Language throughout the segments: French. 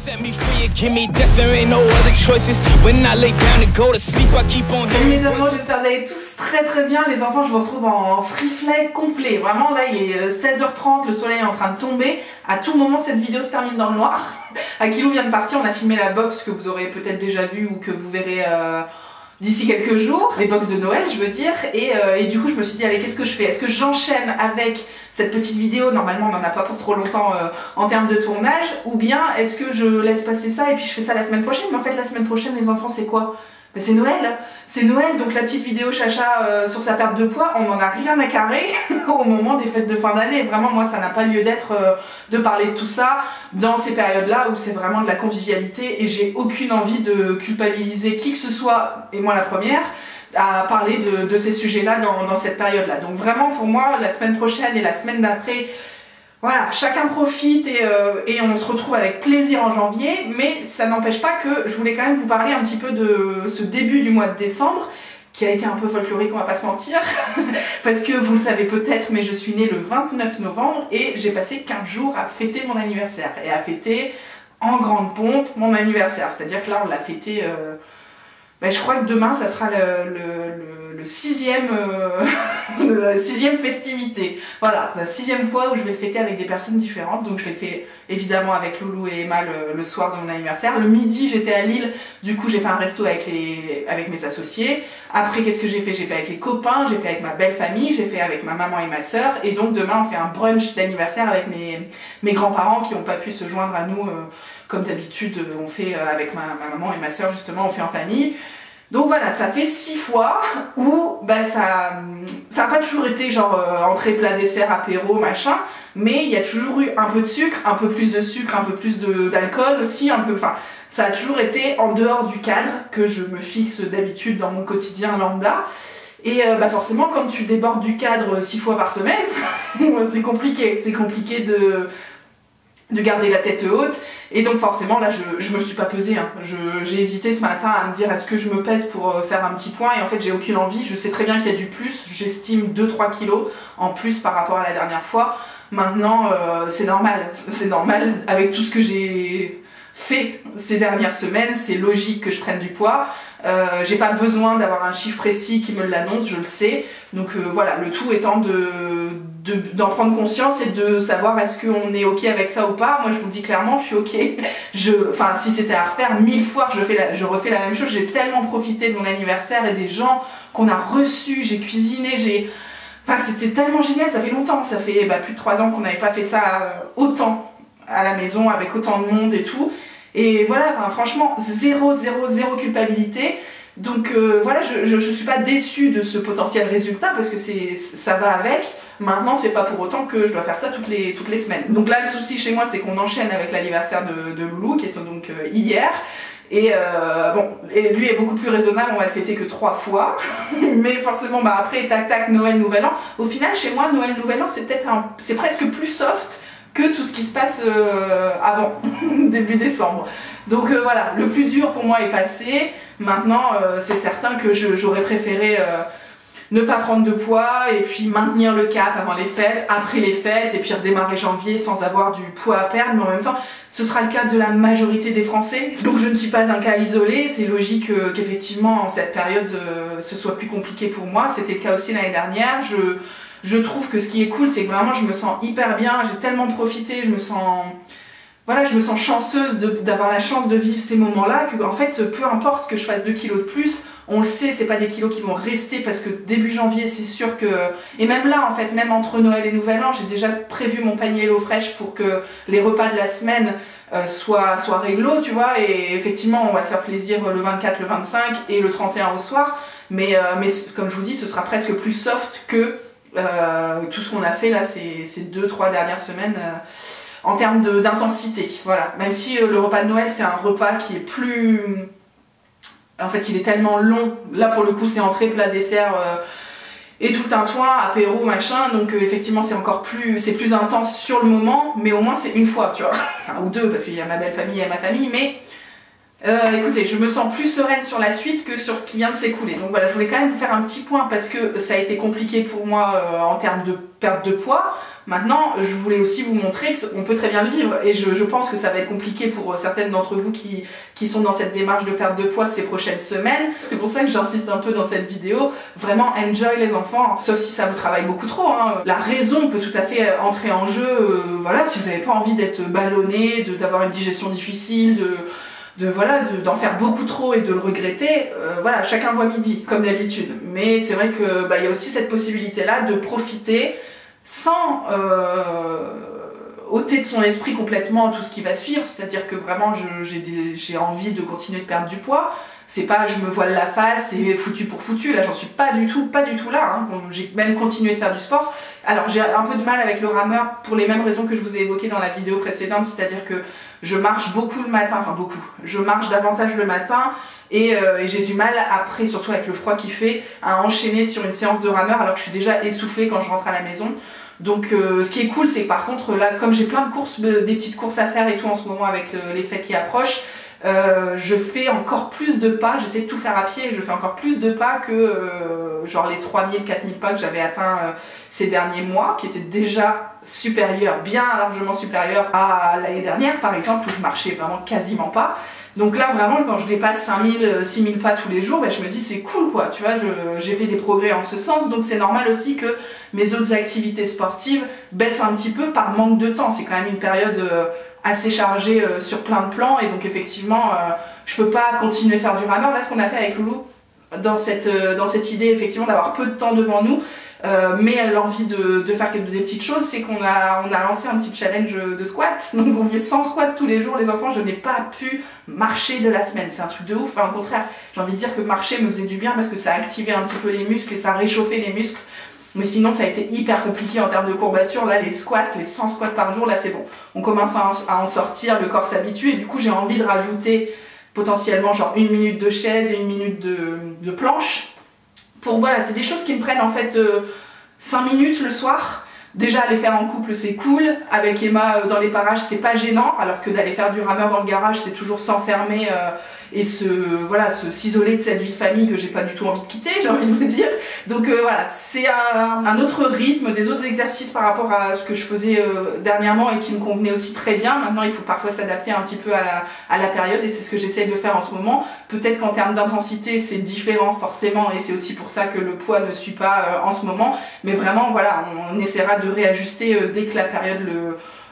Salut les enfants, j'espère que vous allez tous très bien. Les enfants, je vous retrouve en free fly complet. Vraiment là il est 16h30, le soleil est en train de tomber. À tout moment cette vidéo se termine dans le noir. Akilou vient de partir, on a filmé la box que vous aurez peut-être déjà vue ou que vous verrez d'ici quelques jours, les box de Noël je veux dire, et du coup je me suis dit allez, qu'est-ce que je fais? Est-ce que j'enchaîne avec cette petite vidéo, normalement on n'en a pas pour trop longtemps en termes de tournage, ou bien est-ce que je laisse passer ça et puis je fais ça la semaine prochaine? Mais en fait la semaine prochaine les enfants c'est quoi? Ben, c'est Noël, donc la petite vidéo Chacha sur sa perte de poids, on n'en a rien à carrer au moment des fêtes de fin d'année. Vraiment moi ça n'a pas lieu d'être de parler de tout ça dans ces périodes-là où c'est vraiment de la convivialité et j'ai aucune envie de culpabiliser qui que ce soit, et moi la première, à parler de ces sujets-là dans cette période-là. Donc vraiment pour moi la semaine prochaine et la semaine d'après, voilà, chacun profite et on se retrouve avec plaisir en janvier, mais ça n'empêche pas que je voulais quand même vous parler un petit peu de ce début du mois de décembre, qui a été un peu folklorique, on va pas se mentir, parce que vous le savez peut-être, mais je suis née le 29 novembre et j'ai passé 15 jours à fêter mon anniversaire, et à fêter en grande pompe mon anniversaire, c'est-à-dire que là on l'a fêté, ben, je crois que demain ça sera le sixième festivité. Voilà, la 6e fois où je vais le fêter avec des personnes différentes. Donc je l'ai fait évidemment avec Loulou et Emma le soir de mon anniversaire. Le midi j'étais à Lille, du coup j'ai fait un resto avec mes associés. Après qu'est-ce que j'ai fait? J'ai fait avec les copains, j'ai fait avec ma belle famille, j'ai fait avec ma maman et ma soeur. Et donc demain on fait un brunch d'anniversaire avec mes grands-parents qui n'ont pas pu se joindre à nous comme d'habitude on fait avec ma maman et ma soeur, justement on fait en famille. Donc voilà, ça fait 6 fois où bah, ça n'a pas toujours été genre entrée, plat, dessert, apéro, machin, mais il y a toujours eu un peu de sucre, un peu plus de sucre, un peu plus d'alcool aussi, un peu, enfin, ça a toujours été en dehors du cadre que je me fixe d'habitude dans mon quotidien lambda. Et bah forcément, quand tu débordes du cadre 6 fois par semaine, c'est compliqué de garder la tête haute. Et donc forcément là je me suis pas pesée, hein. J'ai hésité ce matin à me dire est-ce que je me pèse pour faire un petit point, et en fait j'ai aucune envie. Je sais très bien qu'il y a du plus, j'estime 2-3 kilos en plus par rapport à la dernière fois. Maintenant c'est normal avec tout ce que j'ai fait ces dernières semaines, c'est logique que je prenne du poids. J'ai pas besoin d'avoir un chiffre précis qui me l'annonce, je le sais. Donc voilà, le tout étant d'en prendre conscience et de savoir est-ce qu'on est ok avec ça ou pas. Moi je vous le dis clairement, je suis ok. Enfin si c'était à refaire 1000 fois, je refais la même chose. J'ai tellement profité de mon anniversaire et des gens qu'on a reçus, j'ai cuisiné, enfin c'était tellement génial, ça fait longtemps, ça fait plus de 3 ans qu'on n'avait pas fait ça autant à la maison, avec autant de monde et tout. Et voilà, enfin, franchement, zéro culpabilité. Donc voilà, je suis pas déçue de ce potentiel résultat parce que ça va avec. Maintenant, c'est pas pour autant que je dois faire ça toutes les semaines. Donc là, le souci chez moi, c'est qu'on enchaîne avec l'anniversaire de Loulou, qui était donc hier. Et bon, et lui est beaucoup plus raisonnable, on va le fêter que 3 fois. Mais forcément, bah après, tac, Noël, Nouvel An. Au final, chez moi, Noël, Nouvel An, c'est presque plus soft que tout ce qui se passe avant, début décembre. Donc voilà, le plus dur pour moi est passé. Maintenant, c'est certain que j'aurais préféré ne pas prendre de poids et puis maintenir le cap avant les fêtes, après les fêtes, et puis redémarrer janvier sans avoir du poids à perdre. Mais en même temps, ce sera le cas de la majorité des Français. Donc je ne suis pas un cas isolé. C'est logique qu'effectivement, en cette période, ce soit plus compliqué pour moi. C'était le cas aussi l'année dernière. Je trouve que ce qui est cool, c'est que vraiment je me sens hyper bien, j'ai tellement profité, je me sens chanceuse d'avoir la chance de vivre ces moments-là, que en fait, peu importe que je fasse 2 kilos de plus, on le sait, c'est pas des kilos qui vont rester parce que début janvier, c'est sûr que... Et même là, en fait, même entre Noël et Nouvel An, j'ai déjà prévu mon panier Hello Fresh pour que les repas de la semaine soient réglo, tu vois, et effectivement, on va se faire plaisir le 24, le 25 et le 31 au soir, mais comme je vous dis, ce sera presque plus soft que tout ce qu'on a fait là ces 2-3 dernières semaines en termes d'intensité. Voilà, même si le repas de Noël c'est un repas qui est plus... En fait il est tellement long, là pour le coup c'est entrée, plat, dessert et tout le tintouin, apéro, machin, donc effectivement c'est encore plus... c'est plus intense sur le moment, mais au moins c'est une fois, tu vois, enfin, ou 2 parce qu'il y a ma belle famille et ma famille, mais Écoutez, je me sens plus sereine sur la suite que sur ce qui vient de s'écouler. Donc voilà, je voulais quand même vous faire un petit point parce que ça a été compliqué pour moi en termes de perte de poids. Maintenant, je voulais aussi vous montrer qu'on peut très bien le vivre et je pense que ça va être compliqué pour certaines d'entre vous qui sont dans cette démarche de perte de poids ces prochaines semaines. C'est pour ça que j'insiste un peu dans cette vidéo. Vraiment, enjoy les enfants, sauf si ça vous travaille beaucoup trop. Hein. La raison peut tout à fait entrer en jeu, voilà, si vous n'avez pas envie d'être ballonné, d'avoir une digestion difficile, d'en faire beaucoup trop et de le regretter, voilà, chacun voit midi, comme d'habitude. Mais c'est vrai que y a aussi cette possibilité-là de profiter sans ôter de son esprit complètement tout ce qui va suivre, c'est-à-dire que vraiment j'ai envie de continuer de perdre du poids. C'est pas je me voile la face et foutu pour foutu, là j'en suis pas du tout là, hein. J'ai même continué de faire du sport. Alors j'ai un peu de mal avec le rameur pour les mêmes raisons que je vous ai évoquées dans la vidéo précédente, c'est-à-dire que je marche beaucoup le matin, enfin beaucoup, je marche davantage le matin et j'ai du mal après, surtout avec le froid qu'il fait, à enchaîner sur une séance de rameur alors que je suis déjà essoufflée quand je rentre à la maison. Donc ce qui est cool, c'est que par contre là, comme j'ai plein de courses, des petites courses à faire et tout en ce moment avec les fêtes qui approchent, je fais encore plus de pas, j'essaie de tout faire à pied, je fais encore plus de pas que genre les 3000-4000 pas que j'avais atteints ces derniers mois, qui étaient déjà supérieurs, bien largement supérieurs à l'année dernière par exemple, où je marchais vraiment quasiment pas. Donc là vraiment quand je dépasse 5000-6000 pas tous les jours, je me dis c'est cool quoi, tu vois, j'ai fait des progrès en ce sens, donc c'est normal aussi que mes autres activités sportives baissent un petit peu par manque de temps. C'est quand même une période assez chargée sur plein de plans et donc effectivement je peux pas continuer de faire du rameur. Là ce qu'on a fait avec Loulou dans cette idée effectivement d'avoir peu de temps devant nous, mais l'envie de faire des petites choses, c'est qu'on a lancé un petit challenge de squat. Donc on fait 100 squats tous les jours les enfants. Je n'ai pas pu marcher de la semaine, c'est un truc de ouf. Enfin, au contraire, j'ai envie de dire que marcher me faisait du bien parce que ça activait un petit peu les muscles et ça réchauffait les muscles. Mais sinon ça a été hyper compliqué en termes de courbature. Là les squats, les 100 squats par jour, là c'est bon, on commence à en sortir, le corps s'habitue et du coup j'ai envie de rajouter potentiellement genre 1 minute de chaise et 1 minute de planche. Pour voilà, c'est des choses qui me prennent en fait 5 minutes le soir. Déjà aller faire en couple c'est cool, avec Emma dans les parages c'est pas gênant, alors que d'aller faire du rameur dans le garage c'est toujours s'enfermer et s'isoler de cette vie de famille que j'ai pas du tout envie de quitter, j'ai envie de vous dire. Donc voilà, c'est un autre rythme, des autres exercices par rapport à ce que je faisais dernièrement et qui me convenait aussi très bien. Maintenant il faut parfois s'adapter un petit peu à la période et c'est ce que j'essaie de faire en ce moment. Peut-être qu'en termes d'intensité c'est différent forcément et c'est aussi pour ça que le poids ne suit pas en ce moment, mais vraiment voilà, on essaiera de réajuster dès que la période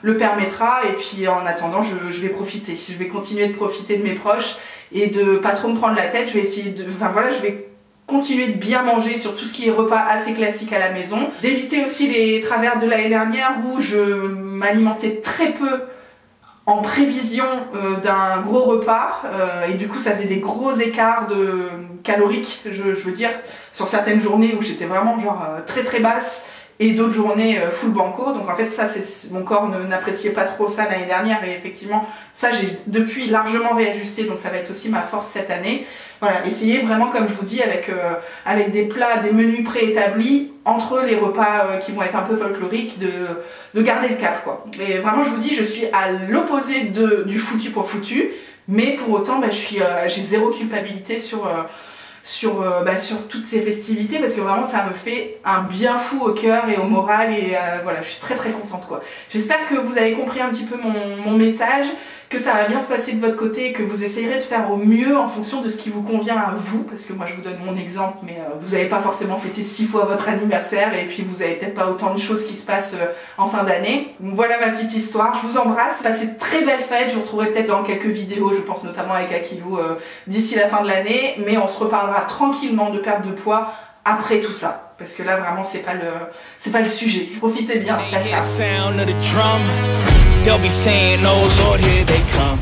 le permettra et puis en attendant je vais profiter, je vais continuer de profiter de mes proches et de pas trop me prendre la tête. Je vais essayer de, enfin voilà, je vais continuer de bien manger sur tout ce qui est repas assez classique à la maison, d'éviter aussi les travers de l'année dernière où je m'alimentais très peu en prévision d'un gros repas et du coup ça faisait des gros écarts caloriques, je veux dire, sur certaines journées où j'étais vraiment genre très basse et d'autres journées full banco. Donc en fait ça, mon corps n'appréciait pas trop ça l'année dernière et effectivement ça j'ai depuis largement réajusté, donc ça va être aussi ma force cette année. Voilà, essayez vraiment comme je vous dis avec des plats, des menus préétablis entre les repas qui vont être un peu folkloriques, de garder le cap quoi. Mais vraiment je vous dis, je suis à l'opposé du foutu pour foutu, mais pour autant j'ai zéro culpabilité sur toutes ces festivités parce que vraiment ça me fait un bien fou au cœur et au moral et voilà, je suis très contente quoi. J'espère que vous avez compris un petit peu mon message, que ça va bien se passer de votre côté et que vous essayerez de faire au mieux en fonction de ce qui vous convient à vous, parce que moi je vous donne mon exemple mais vous n'avez pas forcément fêté 6 fois votre anniversaire et puis vous avez peut-être pas autant de choses qui se passent en fin d'année. Donc voilà ma petite histoire, je vous embrasse, passez de très belles fêtes, je vous retrouverai peut-être dans quelques vidéos, je pense notamment avec Akilou d'ici la fin de l'année, mais on se reparlera tranquillement de perte de pois après tout ça, parce que là vraiment c'est pas le sujet. Profitez bien, ciao ciao. They'll be saying, oh Lord, here they come.